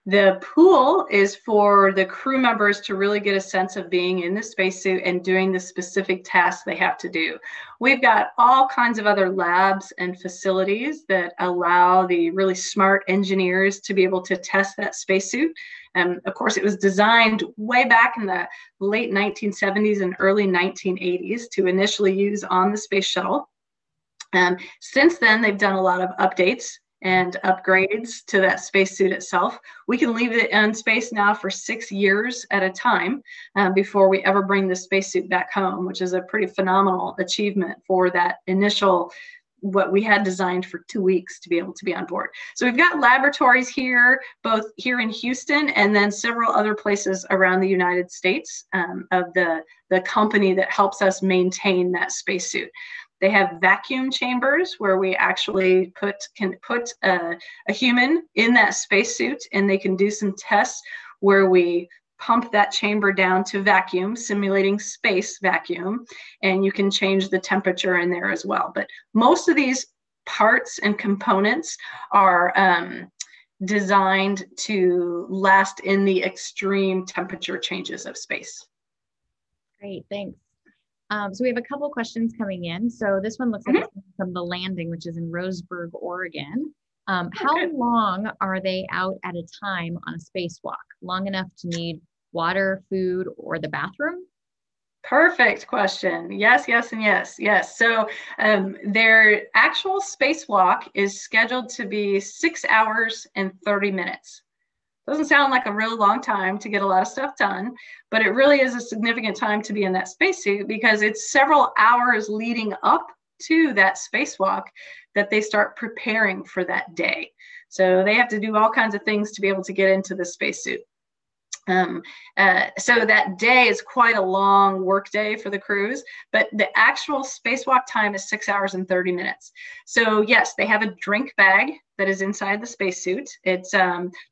The pool is for the crew members to really get a sense of being in the spacesuit and doing the specific tasks they have to do. We've got all kinds of other labs and facilities that allow the really smart engineers to be able to test that spacesuit. And of course, it was designed way back in the late 1970s and early 1980s to initially use on the space shuttle. Since then, they've done a lot of updates and upgrades to that spacesuit itself. We can leave it in space now for 6 years at a time before we ever bring the spacesuit back home, which is a pretty phenomenal achievement for that initial, what we had designed for 2 weeks to be able to be on board. So we've got laboratories here, both here in Houston and then several other places around the United States of the company that helps us maintain that spacesuit. They have vacuum chambers where we actually can put a human in that spacesuit, and they can do some tests where we pump that chamber down to vacuum, simulating space vacuum, and you can change the temperature in there as well. But most of these parts and components are designed to last in the extreme temperature changes of space. Great, thanks. So we have a couple questions coming in. So this one looks like it's from the landing, which is in Roseburg, Oregon. How long are they out at a time on a spacewalk? Long enough to need water, food, or the bathroom? Perfect question. Yes, yes, and yes, yes. So their actual spacewalk is scheduled to be 6 hours and 30 minutes. Doesn't sound like a real long time to get a lot of stuff done, but it really is a significant time to be in that spacesuit because it's several hours leading up to that spacewalk that they start preparing for that day. So they have to do all kinds of things to be able to get into the spacesuit. So that day is quite a long work day for the crews, but the actual spacewalk time is 6 hours and 30 minutes. So yes, they have a drink bag that is inside the spacesuit. It's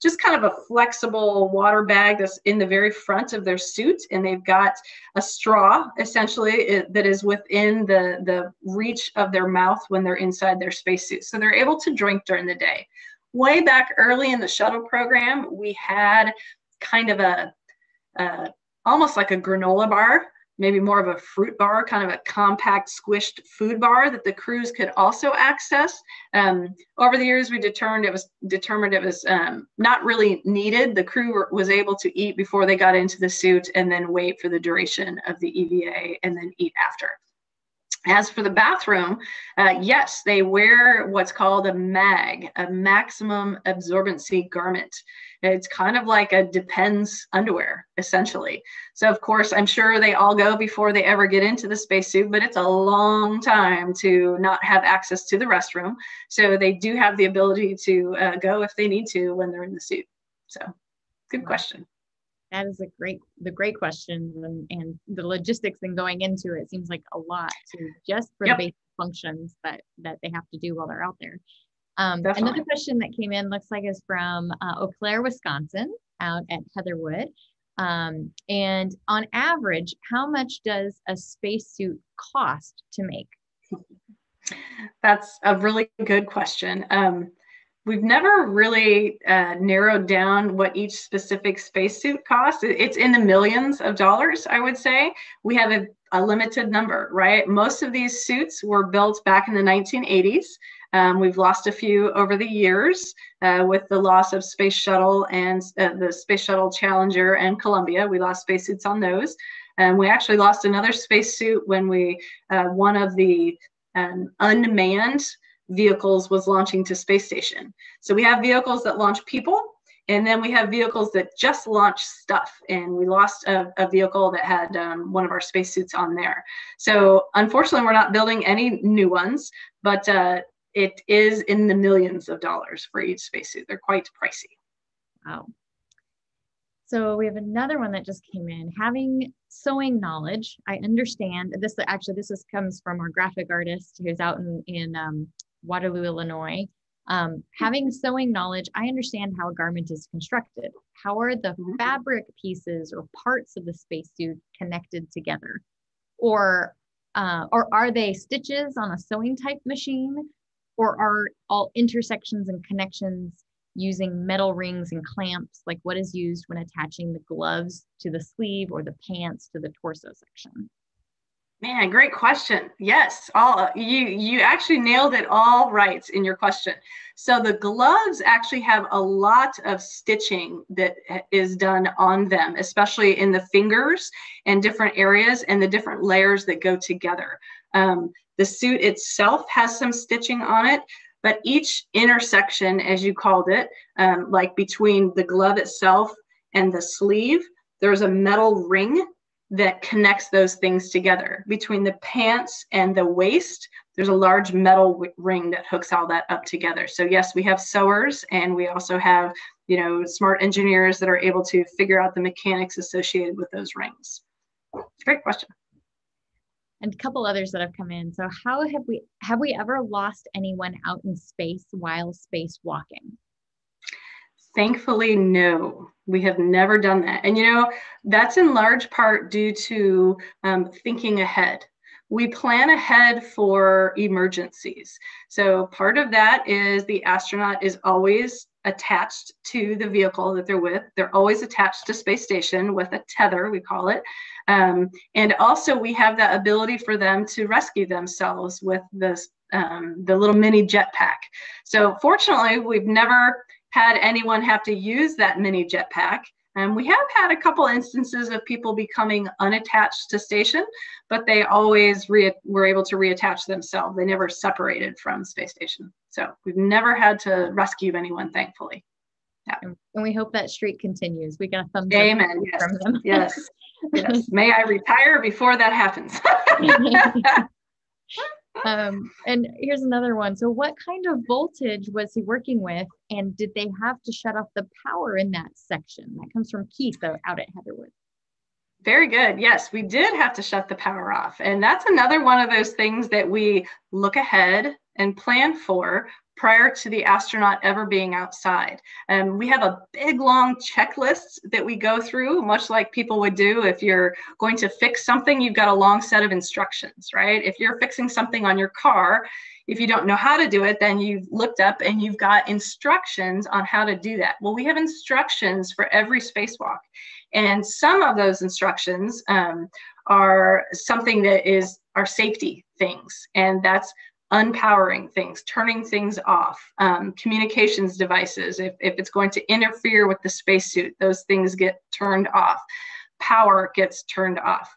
just kind of a flexible water bag that's in the very front of their suit, and they've got a straw essentially that is within the reach of their mouth when they're inside their spacesuit. So they're able to drink during the day. Way back early in the shuttle program, we had kind of a almost like a granola bar, maybe more of a fruit bar, kind of a compact squished food bar that the crews could also access. Over the years, we determined it was not really needed. The crew was able to eat before they got into the suit and then wait for the duration of the EVA and then eat after. As for the bathroom, yes, they wear what's called a MAG, a maximum absorbency garment. It's kind of like a Depends underwear, essentially. So, of course, I'm sure they all go before they ever get into the spacesuit, but it's a long time to not have access to the restroom. So they do have the ability to go if they need to when they're in the suit. So, good question. That is the great question, and the logistics and going into it seems like a lot to just for the basic functions that they have to do while they're out there. Another question that came in looks like is from Eau Claire, Wisconsin, out at Heatherwood. And on average, how much does a spacesuit cost to make? That's a really good question. We've never really narrowed down what each specific spacesuit costs. It's in the millions of dollars, I would say. We have a limited number, right? Most of these suits were built back in the 1980s. We've lost a few over the years with the loss of Space Shuttle and the Space Shuttle Challenger and Columbia. We lost spacesuits on those. We actually lost another spacesuit when one of the unmanned vehicles was launching to space station. So we have vehicles that launch people, and then we have vehicles that just launch stuff. And we lost a vehicle that had one of our spacesuits on there. So unfortunately, we're not building any new ones, but it is in the millions of dollars for each spacesuit. They're quite pricey. Wow. So we have another one that just came in. Having sewing knowledge, I understand this. Actually, this comes from our graphic artist who's out in Waterloo, Illinois. Having sewing knowledge, I understand how a garment is constructed. How are the fabric pieces or parts of the spacesuit connected together? Or are they stitches on a sewing type machine? Or are all intersections and connections using metal rings and clamps, like what is used when attaching the gloves to the sleeve or the pants to the torso section? Man, great question. Yes, you actually nailed it all right in your question. So the gloves actually have a lot of stitching that is done on them, especially in the fingers and different areas and the different layers that go together. The suit itself has some stitching on it, but each intersection, as you called it, like between the glove itself and the sleeve, there's a metal ring that connects those things together. Between the pants and the waist, there's a large metal ring that hooks all that up together. So yes, we have sewers, and we also have, smart engineers that are able to figure out the mechanics associated with those rings. Great question. And a couple others that have come in. So have we ever lost anyone out in space while spacewalking? Thankfully, no, we have never done that. And, that's in large part due to thinking ahead. We plan ahead for emergencies. So part of that is the astronaut is always attached to the vehicle that they're with. They're always attached to space station with a tether, we call it. And also we have that ability for them to rescue themselves with the little mini jetpack. So fortunately, we've never had anyone have to use that mini jetpack. And we have had a couple instances of people becoming unattached to station, but they always were able to reattach themselves. They never separated from space station. So we've never had to rescue anyone, thankfully. Yeah. And we hope that streak continues. We got a thumbs Amen. up Yes. from them. Yes. Yes. May I retire before that happens. And here's another one. So what kind of voltage was he working with? And did they have to shut off the power in that section? That comes from Keith out at Heatherwood. Very good. Yes, we did have to shut the power off. And that's another one of those things that we look ahead and plan for prior to the astronaut ever being outside. And we have a big, long checklist that we go through, much like people would do if you're going to fix something. You've got a long set of instructions, right? If you're fixing something on your car, if you don't know how to do it, then you've looked up and you've got instructions on how to do that. Well, we have instructions for every spacewalk. And some of those instructions are something that is our safety things. And that's unpowering things, turning things off, communications devices. If it's going to interfere with the spacesuit, those things get turned off. Power gets turned off.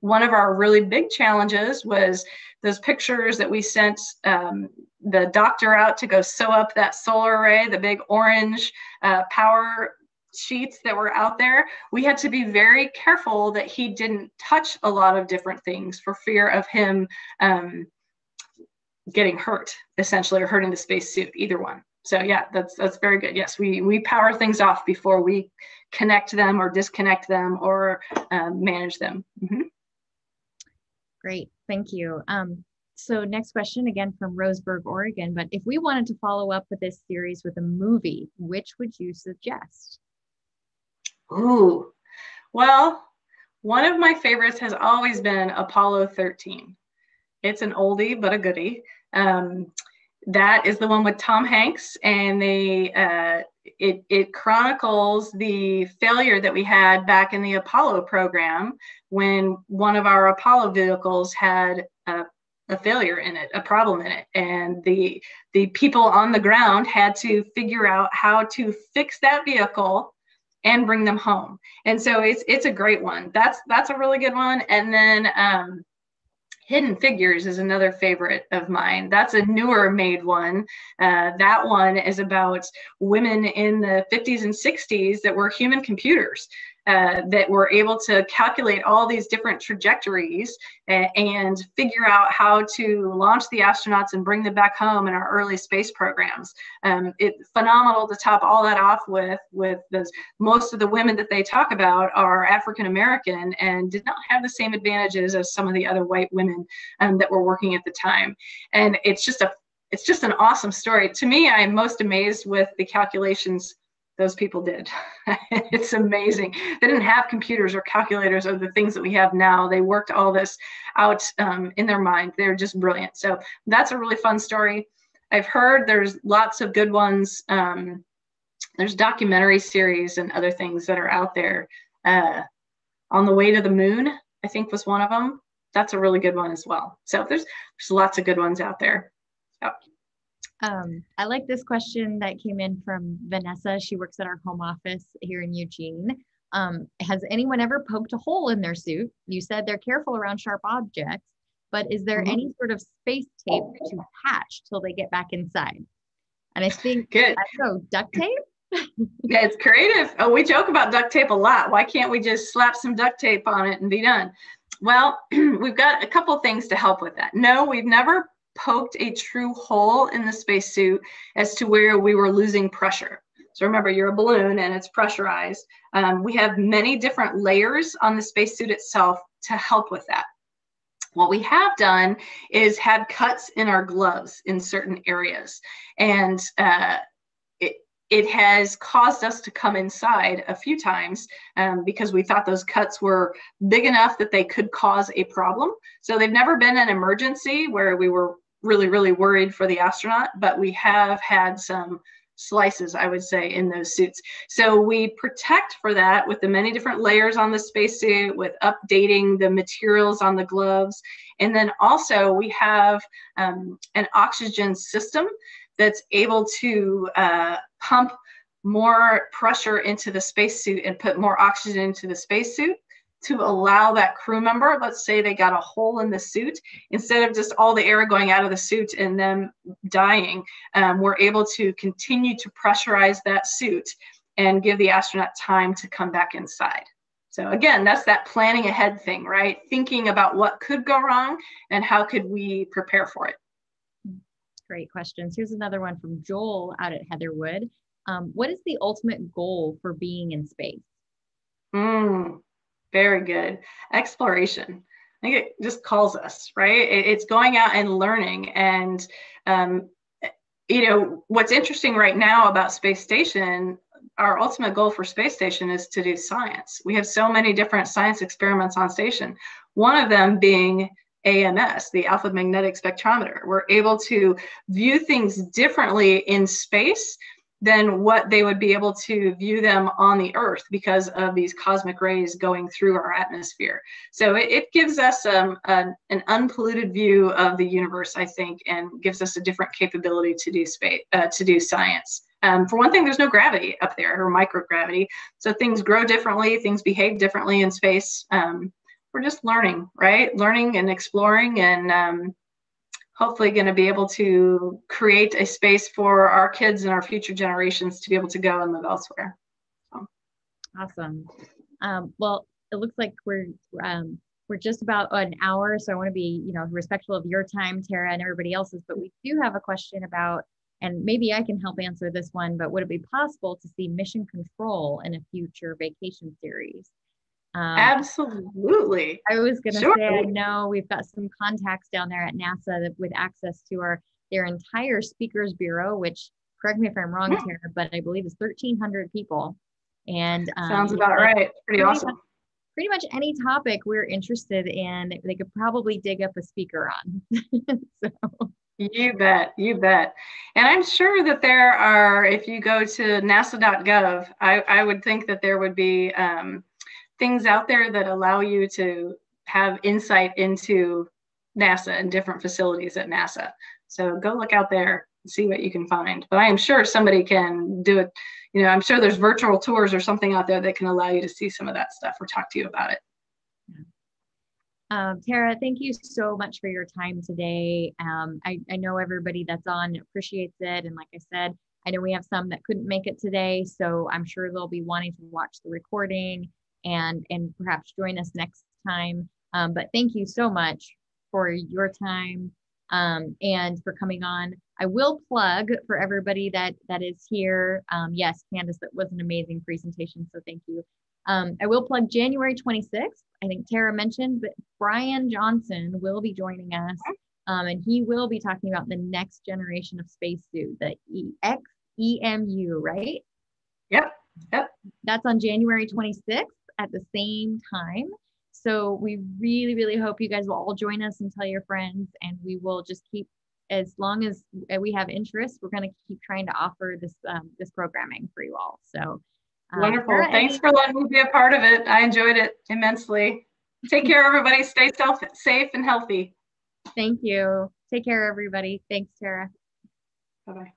One of our really big challenges was those pictures that we sent the doctor out to go sew up that solar array, the big orange power sheets that were out there. We had to be very careful that he didn't touch a lot of different things for fear of him getting hurt, essentially, or hurting the spacesuit, either one. So yeah, that's very good. Yes, we power things off before we connect them or disconnect them or manage them. Mm-hmm. Great, thank you. So next question, again from Roseburg, Oregon. But if we wanted to follow up with this series with a movie, which would you suggest? Ooh, well, one of my favorites has always been Apollo 13. It's an oldie, but a goodie. That is the one with Tom Hanks, and it chronicles the failure that we had back in the Apollo program when one of our Apollo vehicles had a failure in it, a problem in it, and the people on the ground had to figure out how to fix that vehicle and bring them home. And so it's a great one. That's a really good one. And then Hidden Figures is another favorite of mine. That's a newer made one. That one is about women in the 50s and 60s that were human computers that were able to calculate all these different trajectories and figure out how to launch the astronauts and bring them back home in our early space programs. It's phenomenal to top all that off with those. Most of the women that they talk about are African American and did not have the same advantages as some of the other white women that were working at the time. And it's just an awesome story. To me, I'm most amazed with the calculations those people did. It's amazing. They didn't have computers or calculators or the things that we have now. They worked all this out in their mind. They're just brilliant. So that's a really fun story. I've heard there's lots of good ones. There's documentary series and other things that are out there. On the Way to the Moon, I think, was one of them. That's a really good one as well. So there's lots of good ones out there. Yep. I like this question that came in from Vanessa. She works at our home office here in Eugene. Has anyone ever poked a hole in their suit? You said they're careful around sharp objects, but is there any sort of space tape to patch till they get back inside? And I think, good. Duct tape? Yeah, it's creative. Oh, we joke about duct tape a lot. Why can't we just slap some duct tape on it and be done? Well, we've got a couple things to help with that. No, we've never poked a true hole in the spacesuit as to where we were losing pressure. So remember, you're a balloon and it's pressurized. We have many different layers on the spacesuit itself to help with that. What we have done is had cuts in our gloves in certain areas, and it has caused us to come inside a few times because we thought those cuts were big enough that they could cause a problem. So they've never been an emergency where we were really, really worried for the astronaut, but we have had some slices, I would say, in those suits. So we protect for that with the many different layers on the spacesuit, with updating the materials on the gloves. And then also we have an oxygen system that's able to pump more pressure into the spacesuit and put more oxygen into the spacesuit to allow that crew member, let's say they got a hole in the suit, instead of just all the air going out of the suit and them dying, we're able to continue to pressurize that suit and give the astronaut time to come back inside. So again, that's that planning ahead thing, right? Thinking about what could go wrong and how could we prepare for it. Great questions. Here's another one from Joel out at Heatherwood. What is the ultimate goal for being in space? Very good. Exploration. I think it just calls us, right? It's going out and learning. And, what's interesting right now about Space Station, our ultimate goal for Space Station is to do science. We have so many different science experiments on station. One of them being AMS, the alpha magnetic spectrometer. We're able to view things differently in space than what they would be able to view them on the Earth because of these cosmic rays going through our atmosphere. So it gives us an unpolluted view of the universe, I think, and gives us a different capability to do science. For one thing, there's no gravity up there or microgravity, so things grow differently, things behave differently in space. We're just learning, right? Learning and exploring, and hopefully going to be able to create a space for our kids and our future generations to be able to go and live elsewhere. So. Awesome. Well, it looks like we're just about an hour, so I want to be, respectful of your time, Tara, and everybody else's. But we do have a question about, and maybe I can help answer this one, but would it be possible to see mission control in a future vacation series? Absolutely. I was going to say, I know we've got some contacts down there at NASA with access to their entire speakers bureau, which, correct me if I'm wrong, Tara, but I believe is 1,300 people. And sounds about right. Pretty awesome. Pretty much any topic we're interested in, they could probably dig up a speaker on. So. You bet. And I'm sure that there are, if you go to nasa.gov, I would think that there would be things out there that allow you to have insight into NASA and different facilities at NASA. So go look out there and see what you can find. But I am sure somebody can do it. I'm sure there's virtual tours or something out there that can allow you to see some of that stuff or talk to you about it. Tara, thank you so much for your time today. I know everybody that's on appreciates it. And like I said, I know we have some that couldn't make it today, so I'm sure they'll be wanting to watch the recording and perhaps join us next time. But thank you so much for your time and for coming on. I will plug for everybody that is here. Yes, Candace, that was an amazing presentation, so thank you. I will plug January 26th. I think Tara mentioned, but Brian Johnson will be joining us, and he will be talking about the next generation of spacesuit, the EMU, right? Yep. That's on January 26th at the same time. So we really, really hope you guys will all join us and tell your friends, and we will just keep, as long as we have interest, we're going to keep trying to offer this programming for you all. So wonderful. Thanks for letting me be a part of it. I enjoyed it immensely. Take care, everybody. Stay safe and healthy. Thank you. Take care, everybody. Thanks, Tara. Bye-bye.